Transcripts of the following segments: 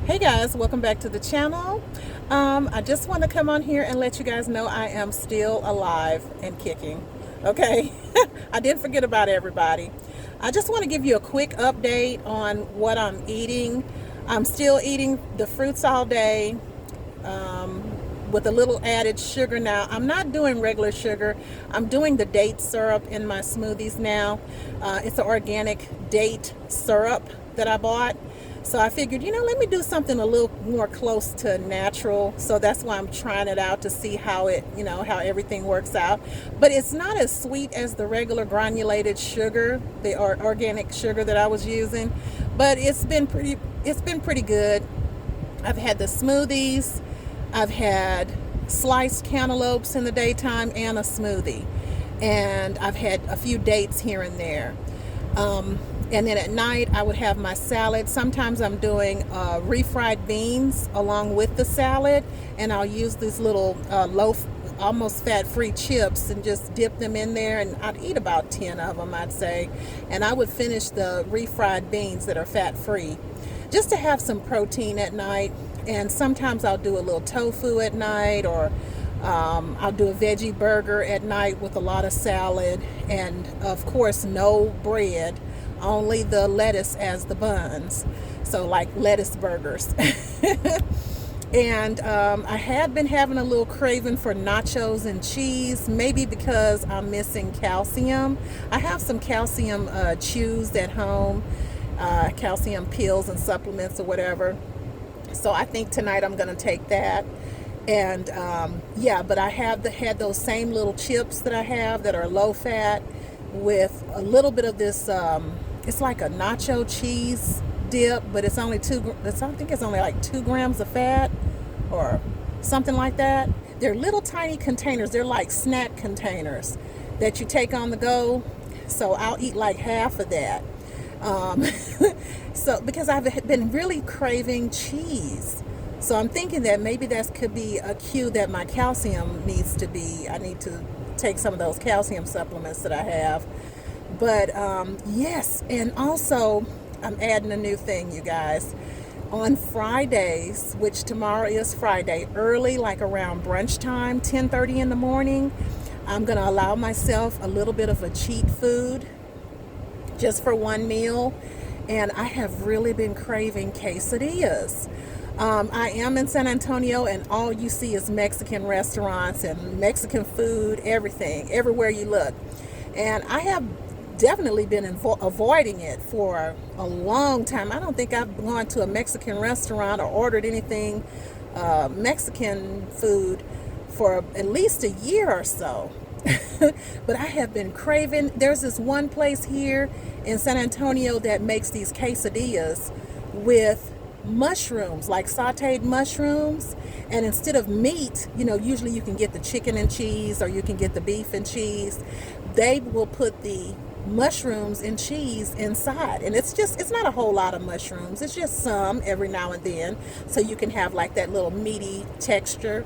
Hey guys, welcome back to the channel. I just want to come on here and let you guys know I am still alive and kicking. Okay, I didn't forget about everybody. I just want to give you a quick update on what I'm eating. I'm still eating the fruits all day with a little added sugar now. I'm not doing regular sugar. I'm doing the date syrup in my smoothies now. It's an organic date syrup that I bought. So I figured, let me do something a little more close to natural. So that's why I'm trying it out to see how everything works out. But it's not as sweet as the regular granulated sugar, the organic sugar that I was using. But it's been pretty good. I've had the smoothies. I've had sliced cantaloupes in the daytime and a smoothie. And I've had a few dates here and there. And then at night, I would have my salad. Sometimes I'm doing refried beans along with the salad, and I'll use these little loaf, almost fat-free chips and just dip them in there, and I'd eat about 10 of them, I'd say. And I would finish the refried beans that are fat-free just to have some protein at night. And sometimes I'll do a little tofu at night, or I'll do a veggie burger at night with a lot of salad, and of course no bread, only the lettuce as the buns, so like lettuce burgers. And I have been having a little craving for nachos and cheese, maybe because I'm missing calcium. I have some calcium chews at home, calcium pills and supplements or whatever. So I think tonight I'm going to take that. And yeah, but I have had those same little chips that I have that are low fat with a little bit of this. It's like a nacho cheese dip, but it's only I think it's only like 2 grams of fat or something like that. They're little tiny containers. They're like snack containers that you take on the go. So I'll eat like half of that. So because I've been really craving cheese. So I'm thinking that maybe that could be a cue that my calcium I need to take some of those calcium supplements that I have. But yes, and also I'm adding a new thing, you guys. On Fridays, which tomorrow is Friday, early, like around brunch time, 10:30 in the morning, I'm going to allow myself a little bit of a cheat food just for one meal. And I have really been craving quesadillas. I am in San Antonio, and all you see is Mexican restaurants and Mexican food, everything, everywhere you look. And I have definitely been avoiding it for a long time. I don't think I've gone to a Mexican restaurant or ordered anything Mexican food for at least a year or so. But I have been craving. There's this one place here in San Antonio that makes these quesadillas with mushrooms, like sauteed mushrooms. And instead of meat, usually you can get the chicken and cheese, or you can get the beef and cheese. They will put the mushrooms and cheese inside, and it's not a whole lot of mushrooms. It's just some every now and then, so you can have like that little meaty texture.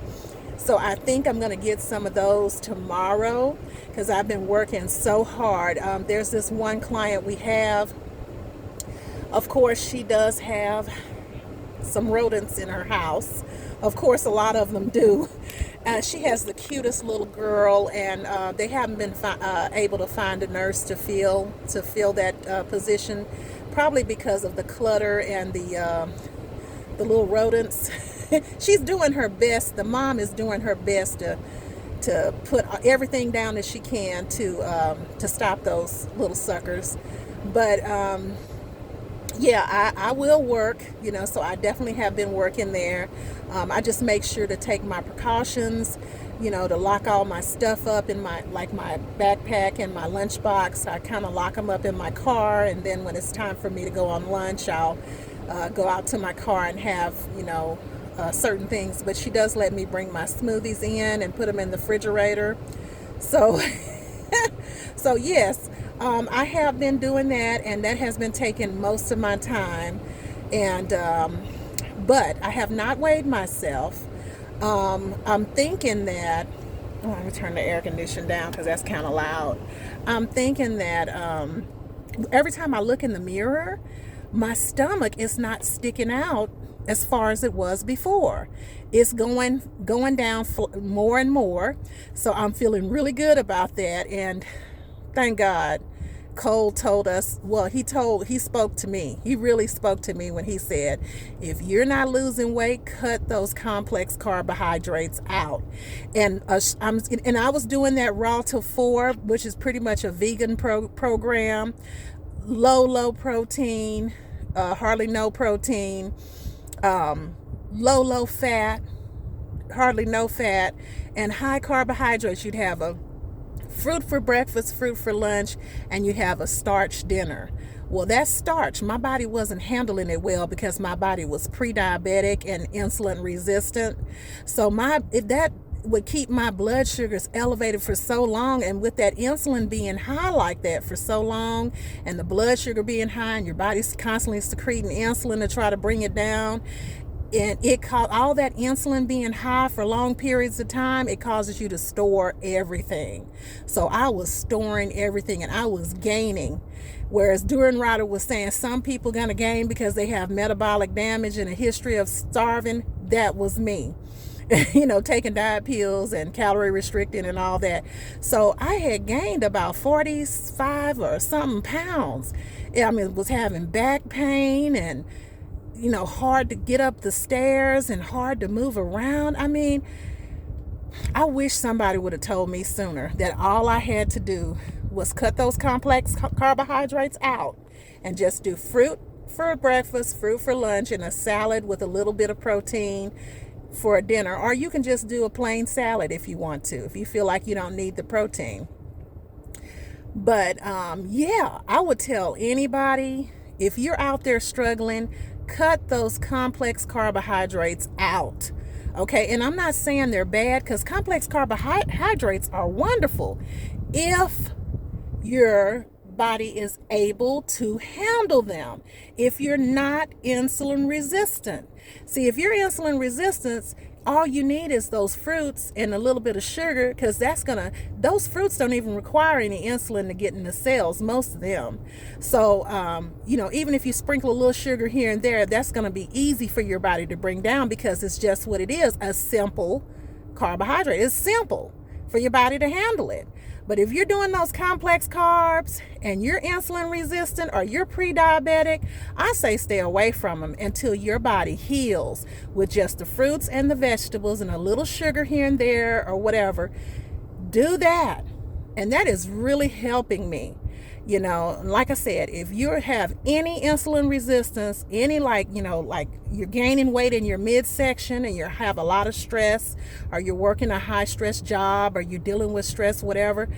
So I think I'm going to get some of those tomorrow, because I've been working so hard. There's this one client we have. Of course, she does have some rodents in her house. Of course, a lot of them do. She has the cutest little girl, and they haven't been able to find a nurse to fill that position, probably because of the clutter and the little rodents. She's doing her best. The mom is doing her best to put everything down that she can to stop those little suckers. But yeah, I will work, so I definitely have been working there. I just make sure to take my precautions, to lock all my stuff up in my backpack and my lunchbox. I kind of lock them up in my car, and then when it's time for me to go on lunch, I'll go out to my car and have, certain things. But she does let me bring my smoothies in and put them in the refrigerator. So, so yes. I have been doing that, and that has been taking most of my time. And but I have not weighed myself. I'm thinking that. Oh, let me turn the air conditioner down because that's kind of loud. I'm thinking that every time I look in the mirror, my stomach is not sticking out as far as it was before. It's going down more and more. So I'm feeling really good about that. And thank God Cole told us, well, he spoke to me. He really spoke to me when he said, if you're not losing weight, cut those complex carbohydrates out. And I was doing that Raw to 4, which is pretty much a vegan program, low protein, hardly no protein, low fat, hardly no fat, and high carbohydrates. You'd have a fruit for breakfast, fruit for lunch, and you have a starch dinner. Well, that starch, my body wasn't handling it well because my body was pre-diabetic and insulin resistant. So that would keep my blood sugars elevated for so long, and with that insulin being high like that for so long, and the blood sugar being high, and your body's constantly secreting insulin to try to bring it down, and all that insulin being high for long periods of time, it causes you to store everything. So I was storing everything and I was gaining. Whereas Duran Ryder was saying some people gonna gain because they have metabolic damage and a history of starving. That was me. Taking diet pills and calorie restricting and all that. So I had gained about 45 or something pounds. Was having back pain and hard to get up the stairs and hard to move around. I wish somebody would have told me sooner that all I had to do was cut those complex carbohydrates out and just do fruit for breakfast, fruit for lunch, and a salad with a little bit of protein for a dinner. Or you can just do a plain salad if you want to, if you feel like you don't need the protein. But I would tell anybody, if you're out there struggling, cut those complex carbohydrates out. Okay, and I'm not saying they're bad, because complex carbohydrates are wonderful if your body is able to handle them, if you're not insulin resistant. See, if you're insulin resistant, all you need is those fruits and a little bit of sugar, because those fruits don't even require any insulin to get in the cells, most of them. So, even if you sprinkle a little sugar here and there, that's going to be easy for your body to bring down, because it's just what it is, a simple carbohydrate. It's simple for your body to handle it. But if you're doing those complex carbs and you're insulin resistant or you're pre-diabetic, I say stay away from them until your body heals with just the fruits and the vegetables and a little sugar here and there or whatever. Do that. And that is really helping me. Like I said, if you have any insulin resistance, any like you're gaining weight in your midsection and you have a lot of stress, or you're working a high stress job, or you're dealing with stress, whatever,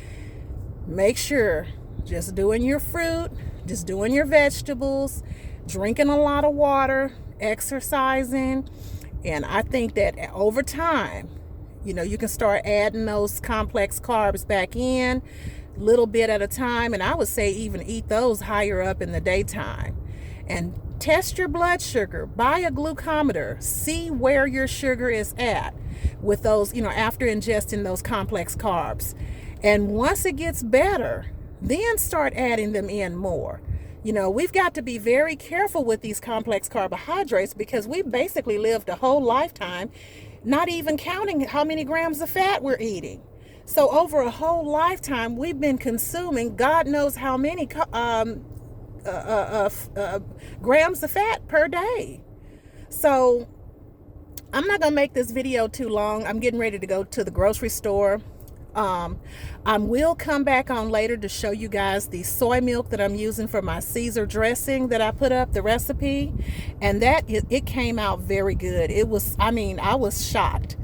make sure just doing your fruit, just doing your vegetables, drinking a lot of water, exercising. And I think that over time, you can start adding those complex carbs back in, little bit at a time, and I would say even eat those higher up in the daytime. And test your blood sugar, buy a glucometer, see where your sugar is at with those, after ingesting those complex carbs. And once it gets better, then start adding them in more. We've got to be very careful with these complex carbohydrates, because we basically lived a whole lifetime not even counting how many grams of fat we're eating. So over a whole lifetime, we've been consuming God knows how many grams of fat per day. So I'm not going to make this video too long. I'm getting ready to go to the grocery store. I will come back on later to show you guys the soy milk that I'm using for my Caesar dressing that I put up, the recipe. And it came out very good. I was shocked.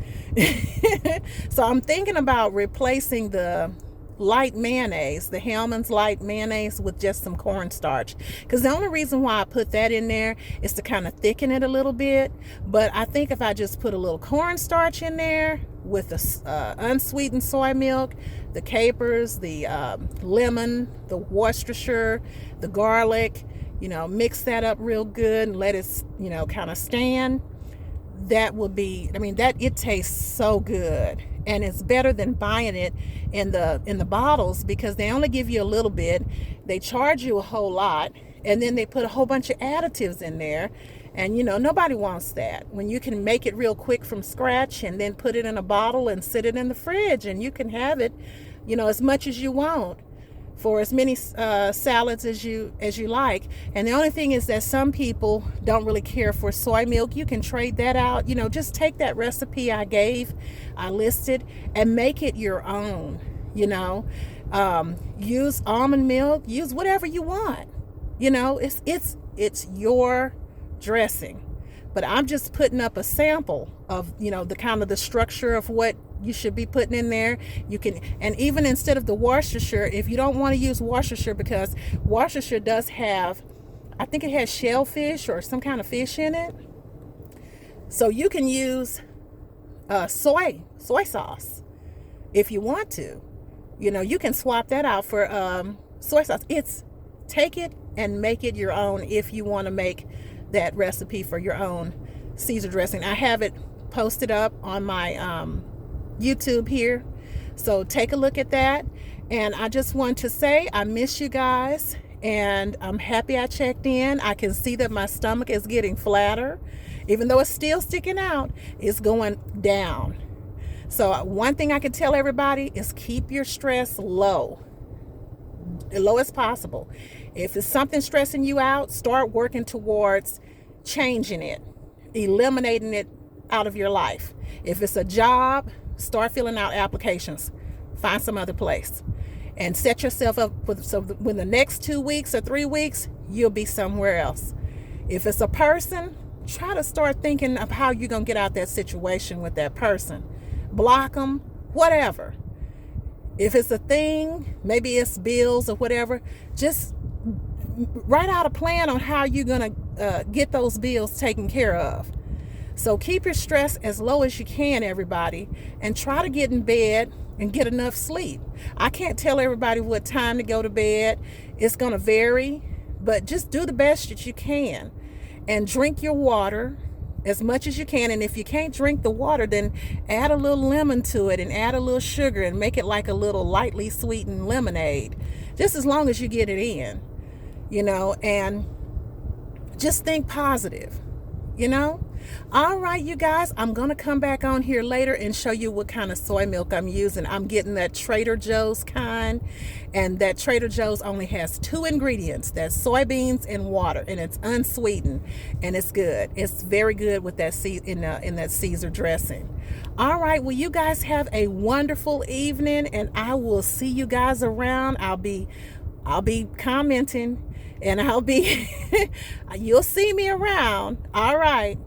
So I'm thinking about replacing the light mayonnaise, the Hellmann's light mayonnaise, with just some cornstarch, because the only reason why I put that in there is to kind of thicken it a little bit. But I think if I just put a little cornstarch in there with the unsweetened soy milk, the capers, the lemon, the Worcestershire, the garlic, mix that up real good and let it kind of stand, that will be, it tastes so good. And it's better than buying it in the bottles, because they only give you a little bit. They charge you a whole lot, and then they put a whole bunch of additives in there. And nobody wants that. When you can make it real quick from scratch and then put it in a bottle and sit it in the fridge, and you can have it, as much as you want, for as many salads as you like. And the only thing is that some people don't really care for soy milk. You can trade that out. Just take that recipe I listed, and make it your own. Use almond milk, use whatever you want. It's your dressing. But I'm just putting up a sample of the kind of the structure of what you should be putting in there. You can, and even instead of the Worcestershire, if you don't want to use Worcestershire, because Worcestershire does have, I think it has shellfish or some kind of fish in it, so you can use soy sauce if you want to. You can swap that out for soy sauce. Take it and make it your own if you want to make that recipe for your own Caesar dressing. I have it posted up on my YouTube here, so take a look at that. And I just want to say I miss you guys, and I'm happy I checked in. I can see that my stomach is getting flatter. Even though it's still sticking out, it's going down. So one thing I can tell everybody is keep your stress low as possible. If it's something stressing you out, start working towards changing it, eliminating it out of your life. If it's a job, start filling out applications. Find some other place and set yourself up so when the next 2 weeks or 3 weeks, you'll be somewhere else. If it's a person, try to start thinking of how you're going to get out that situation with that person. Block them, whatever. If it's a thing, maybe it's bills or whatever, just write out a plan on how you're going to get those bills taken care of. So keep your stress as low as you can, everybody, and try to get in bed and get enough sleep. I can't tell everybody what time to go to bed. It's going to vary, but just do the best that you can. And drink your water as much as you can. And if you can't drink the water, then add a little lemon to it and add a little sugar and make it like a little lightly sweetened lemonade, just as long as you get it in, and just think positive, All right, you guys, I'm going to come back on here later and show you what kind of soy milk I'm using. I'm getting that Trader Joe's kind, and that Trader Joe's only has 2 ingredients. That's soybeans and water, and it's unsweetened, and it's good. It's very good with that in that Caesar dressing. All right, well, you guys have a wonderful evening, and I will see you guys around. I'll be commenting, and you'll see me around. All right.